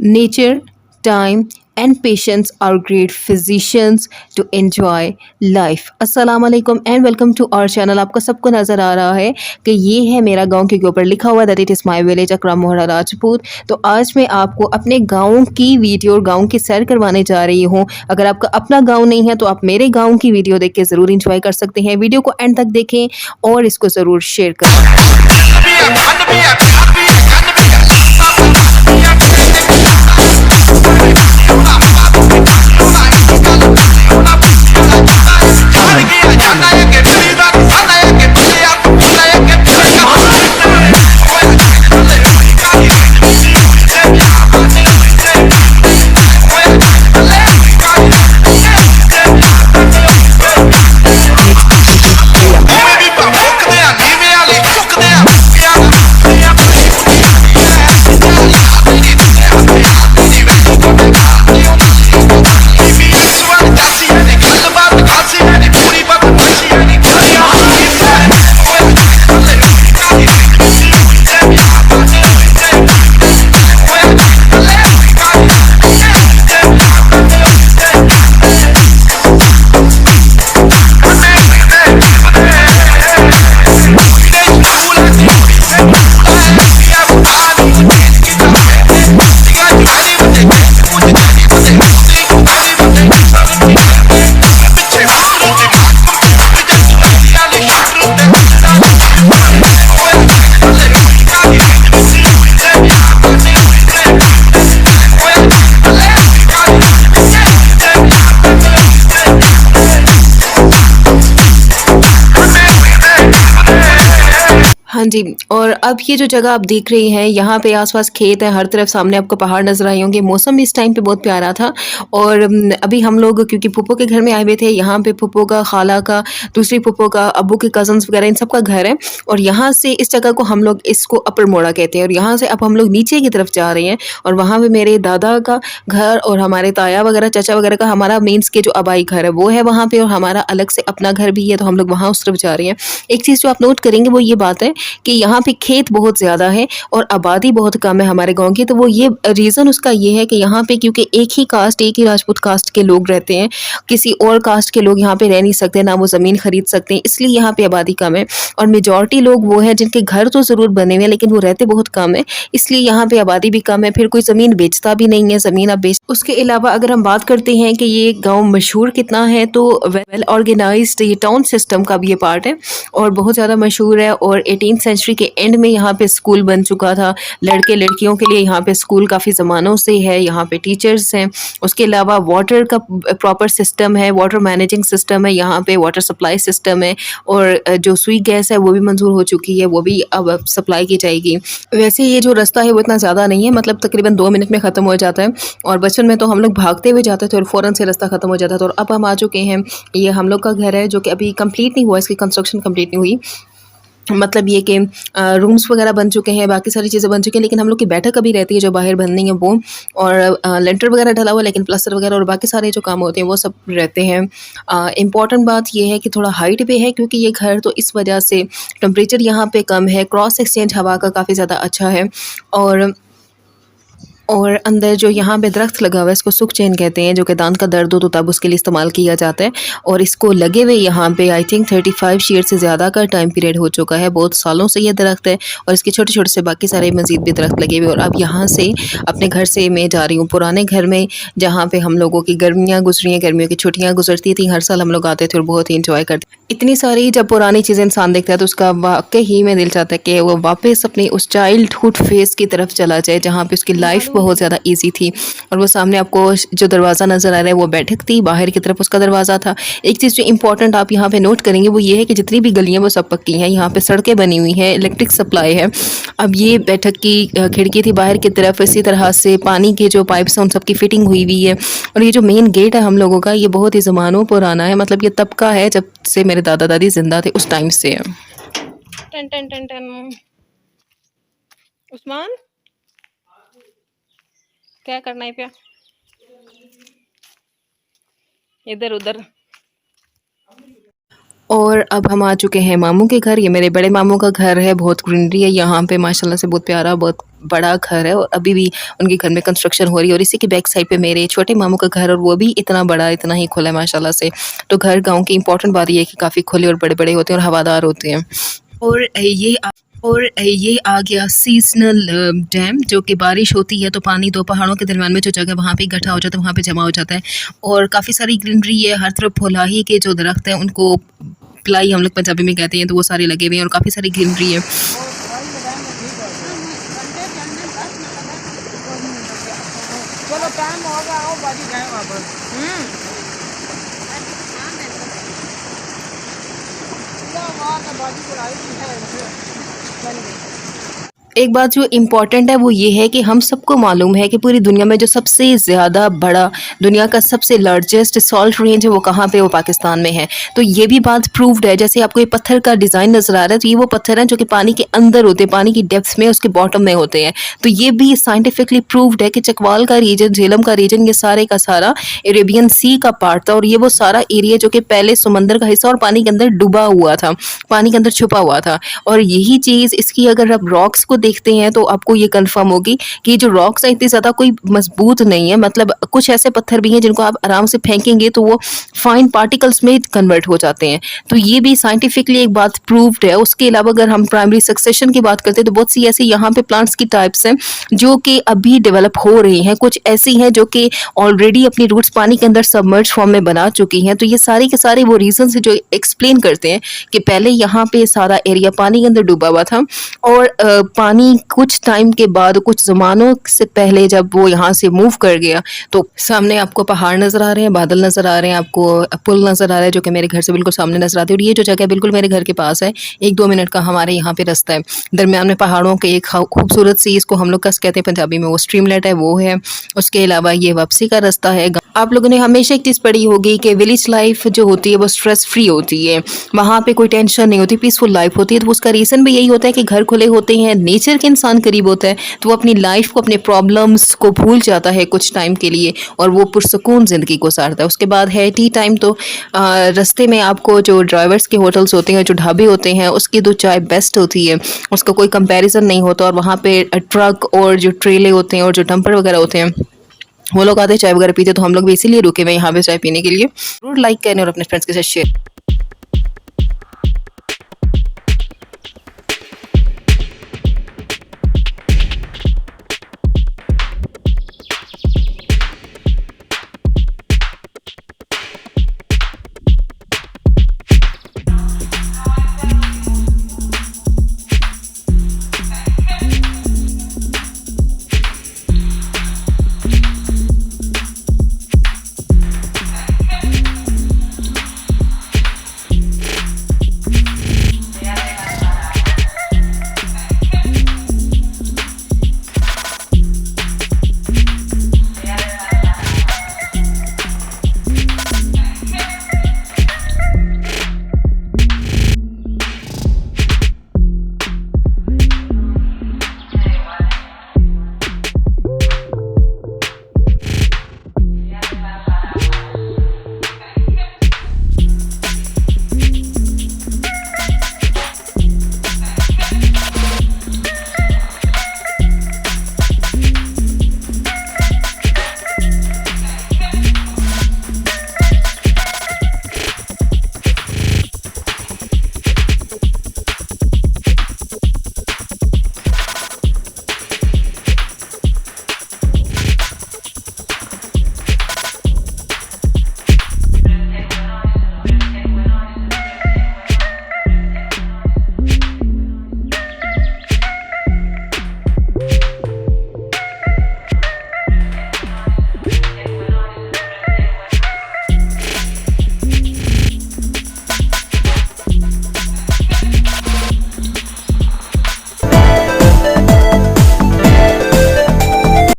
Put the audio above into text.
Nature, time, and patience are great physicians to enjoy life. अस्सलाम वालेकुम and welcome to our channel. आपको सबको नज़र आ रहा है कि ये है मेरा गांव के ऊपर लिखा हुआ that it is my village Akram Mohra Rajput. तो आज मैं आपको अपने गांव की वीडियो और गांव की सैर करवाने जा रही हूँ। अगर आपका अपना गांव नहीं है तो आप मेरे गांव की वीडियो देख के ज़रूर इंजॉय कर सकते हैं। वीडियो को एंड तक देखें और इसको ज़रूर शेयर करें। हाँ जी, और अब ये जो जगह आप देख रही हैं, यहाँ पे आस-पास खेत हैं, हर तरफ सामने आपको पहाड़ नज़र आए होंगे। मौसम इस टाइम पे बहुत प्यारा था और अभी हम लोग क्योंकि फूफो के घर में आए हुए थे, यहाँ पे फूफो का, खाला का, दूसरी फूफो का, अब्बू के कज़न्स वगैरह इन सब का घर है और यहाँ से इस जगह को हम लोग इसको अपर मोड़ा कहते हैं और यहाँ से अब हम लोग नीचे की तरफ जा रहे हैं और वहाँ पे मेरे दादा का घर और हमारे ताया वगैरह, चाचा वगैरह का हमारा मीन्स के जो आबाई घर है, वो है वहाँ पे और हमारा अलग से अपना घर भी है, तो हम लोग वहाँ उस तरफ जा रहे हैं। एक चीज़ जो आप नोट करेंगे वो ये बात है कि यहाँ पे खेत बहुत ज़्यादा है और आबादी बहुत कम है हमारे गाँव की, तो वो ये रीज़न उसका ये है कि यहाँ पे क्योंकि एक ही कास्ट, एक ही राजपूत कास्ट के लोग रहते हैं, किसी और कास्ट के लोग यहाँ पे रह नहीं सकते, ना वो ज़मीन खरीद सकते हैं, इसलिए यहाँ पे आबादी कम है और मेजॉरिटी लोग वो हैं जिनके घर तो ज़रूर बने हुए हैं लेकिन वो रहते बहुत कम है, इसलिए यहाँ पे आबादी भी कम है। फिर कोई ज़मीन बेचता भी नहीं है, ज़मीन आप बेच उसके अलावा अगर हम बात करते हैं कि ये गाँव मशहूर कितना है, तो वेल ऑर्गेनाइज्ड ये टाउन सिस्टम का भी ये पार्ट है और बहुत ज़्यादा मशहूर है और 18th सेंचुरी के एंड में यहाँ पे स्कूल बन चुका था। लड़के लड़कियों के लिए यहाँ पे स्कूल काफ़ी ज़मानों से है, यहाँ पे टीचर्स हैं। उसके अलावा वाटर का प्रॉपर सिस्टम है, वाटर मैनेजिंग सिस्टम है, यहाँ पे वाटर सप्लाई सिस्टम है और जो सुई गैस है वो भी मंजूर हो चुकी है, वो भी अब सप्लाई की जाएगी। वैसे ये जो रास्ता है वो इतना ज़्यादा नहीं है, मतलब तकरीबन 2 मिनट में ख़त्म हो जाता है और बचपन में तो हम लोग भागते हुए जाते थे और फ़ौरन से रास्ता ख़त्म हो जाता था और अब हम आ चुके हैं। ये हम लोग का घर है जो कि अभी कंप्लीट नहीं हुआ, इसकी कंस्ट्रक्शन कंप्लीट नहीं हुई, मतलब ये कि रूम्स वगैरह बन चुके हैं, बाकी सारी चीज़ें बन चुकी हैं, लेकिन हम लोग की बैठक अभी रहती है जो बाहर बननी है वो, और लेंटर वगैरह डला हुआ है लेकिन प्लास्टर वगैरह और बाकी सारे जो काम होते हैं वो सब रहते हैं। इम्पॉर्टेंट बात ये है कि थोड़ा हाइट पे है क्योंकि ये घर, तो इस वजह से टेम्परेचर यहाँ पे कम है, क्रॉस एक्सचेंज हवा का काफ़ी ज़्यादा अच्छा है और अंदर जो यहाँ पे दरख्त लगा हुआ है इसको सुख चैन कहते हैं, जो कि दांत का दर्द हो तो तब उसके लिए इस्तेमाल किया जाता है और इसको लगे हुए यहाँ पे आई थिंक 35 ईयर से ज़्यादा का टाइम पीरियड हो चुका है, बहुत सालों से ये दरख्त है और इसके छोटे छोटे से बाकी सारे मज़ीद भी दरख्त लगे हुए। और अब यहाँ से अपने घर से मैं जा रही हूँ पुराने घर में, जहाँ पे हम लोगों की गर्मियाँ गुजरी हैं, गर्मियों की छुट्टियाँ गुजरती थी, हर साल हम लोग आते थे और बहुत ही इंजॉय करते। इतनी सारी जब पुरानी चीज़ें इंसान देखता है तो उसका वाकई ही में दिल चाहता है कि वो वापस अपनी उस चाइल्डहुड फेज़ की तरफ चला जाए जहाँ पे उसकी लाइफ बहुत ज़्यादा ईजी थी। और वो सामने आपको जो दरवाज़ा नज़र आ रहा है वो बैठक थी, बाहर की तरफ उसका दरवाज़ा था। एक चीज़ जो इंपॉर्टेंट आप यहाँ पे नोट करेंगे वो ये है कि जितनी भी गलियाँ वो सब पक्की हैं, यहाँ पे सड़कें बनी हुई हैं, इलेक्ट्रिक सप्लाई है। अब ये बैठक की खिड़की थी बाहर की तरफ, इसी तरह से पानी के जो पाइप्स हैं उन सब की फिटिंग हुई हुई है और ये जो मेन गेट है हम लोगों का ये बहुत ही ज़मानों पुराना है, मतलब ये तब का है जब से मेरे दादा दादी जिंदा थे उस टाइम से है। टन टन टन टन। उस्मान क्या करना है प्या, इधर उधर। और अब हम आ चुके हैं मामू के घर, ये मेरे बड़े मामू का घर है, बहुत ग्रीनरी है यहाँ पे माशाल्लाह से, बहुत प्यारा, बहुत बड़ा घर है और अभी भी उनके घर में कंस्ट्रक्शन हो रही है और इसी के बैक साइड पे मेरे छोटे मामू का घर और वो भी इतना बड़ा, इतना ही खुला है माशाल्लाह से। तो घर गाँव की इम्पोर्टेंट बात ये है कि काफ़ी खुले और बड़े-बड़े होते हैं और हवादार होते हैं। और ये आ गया सीज़नल डैम, जो कि बारिश होती है तो पानी दो पहाड़ों के दरमियान में जो जगह वहाँ पे इकट्ठा हो जाता है, वहाँ पे जमा हो जाता है और काफ़ी सारी ग्रीनरी है। हर तरफ फुलाही के जो दरख्त हैं उनको प्लाई हम लोग पंजाबी में कहते हैं, तो वो सारे लगे हुए हैं और काफ़ी सारी ग्रीनरी है। चलो टाइम होगा, आओ बाजी जाए वापस। क्या बात है, बाजी चलाई थी है बन गई। एक बात जो इम्पॉर्टेंट है वो ये है कि हम सबको मालूम है कि पूरी दुनिया में जो सबसे ज़्यादा बड़ा, दुनिया का सबसे लार्जेस्ट सॉल्ट रेंज है वो कहाँ पे है, वो पाकिस्तान में है। तो ये भी बात प्रूव्ड है। जैसे आपको ये पत्थर का डिज़ाइन नज़र आ रहा है, तो ये वो पत्थर हैं जो कि पानी के अंदर होते हैं, पानी की डेप्थ में, उसके बॉटम में होते हैं। तो ये भी साइंटिफिकली प्रूव्ड है कि चकवाल का रीजन, झेलम का रीजन, ये सारे का सारा अरेबियन सी का पार्ट था और ये वो सारा एरिया जो कि पहले समंदर का हिस्सा और पानी के अंदर डूबा हुआ था, पानी के अंदर छुपा हुआ था। और यही चीज़ इसकी, अगर आप रॉक्स को देखते हैं तो आपको ये कंफर्म होगी कि ये जो रॉक्स हैं इतनी ज़्यादा कोई मजबूत नहीं है। मतलब कुछ ऐसे पत्थर भी हैं जिनको आप आराम से फेंकेंगे तो वो फाइन पार्टिकल्स में कन्वर्ट हो जाते हैं। तो ये भी साइंटिफिकली एक बात प्रूव्ड है। उसके अलावा अगर हम प्राइमरी सक्सेशन की बात करते हैं तो बहुत सी ऐसी यहाँ पे प्लांट्स की टाइप्स हैं जो कि अभी डेवलप हो रही हैं, कुछ ऐसी हैं जो कि ऑलरेडी अपनी रूट्स पानी के अंदर सबमर्ज फॉर्म में बना चुकी हैं। तो ये सारे के सारे वो रीजन है जो एक्सप्लेन करते हैं कि पहले यहाँ पे सारा एरिया पानी के अंदर डूबा हुआ था और पानी कुछ टाइम के बाद, कुछ ज़मानों से पहले जब वो यहाँ से मूव कर गया, तो सामने आपको पहाड़ नज़र आ रहे हैं, बादल नज़र आ रहे हैं, आपको पुल नज़र आ रहा है जो कि मेरे घर से बिल्कुल सामने नज़र आती है और ये जो जगह बिल्कुल मेरे घर के पास है, 1-2 मिनट का हमारे यहाँ पे रास्ता है। दरमियान में पहाड़ों के एक खूबसूरत सी, इसको हम लोग कस कहते हैं पंजाबी में, वो स्ट्रीमलेट है, वो है। उसके अलावा ये वापसी का रास्ता है। आप लोगों ने हमेशा एक चीज़ पढ़ी होगी कि विलेज लाइफ जो होती है वो स्ट्रेस फ्री होती है, वहाँ पे कोई टेंशन नहीं होती, पीसफुल लाइफ होती है। तो उसका रीज़न भी यही होता है कि घर खुले होते हैं, नेचर के इंसान करीब होता है, तो वो अपनी लाइफ को, अपने प्रॉब्लम्स को भूल जाता है कुछ टाइम के लिए और वो पुरसकून ज़िंदगी गुजारता है। उसके बाद है टी टाइम। तो रास्ते में आपको जो ड्राइवर्स के होटल्स होते हैं, जो ढाबे होते हैं, उसकी तो चाय बेस्ट होती है, उसका कोई कंपैरिजन नहीं होता। और वहाँ पे ट्रक और जो ट्रेले होते हैं और जो डंपर वगैरह होते हैं, वो लोग आते हैं चाय वगैरह पीते, तो हम लोग भी इसीलिए रुके हुए हैं यहाँ पे चाय पीने के लिए। जरूर लाइक करें और अपने फ्रेंड्स के साथ शेयर।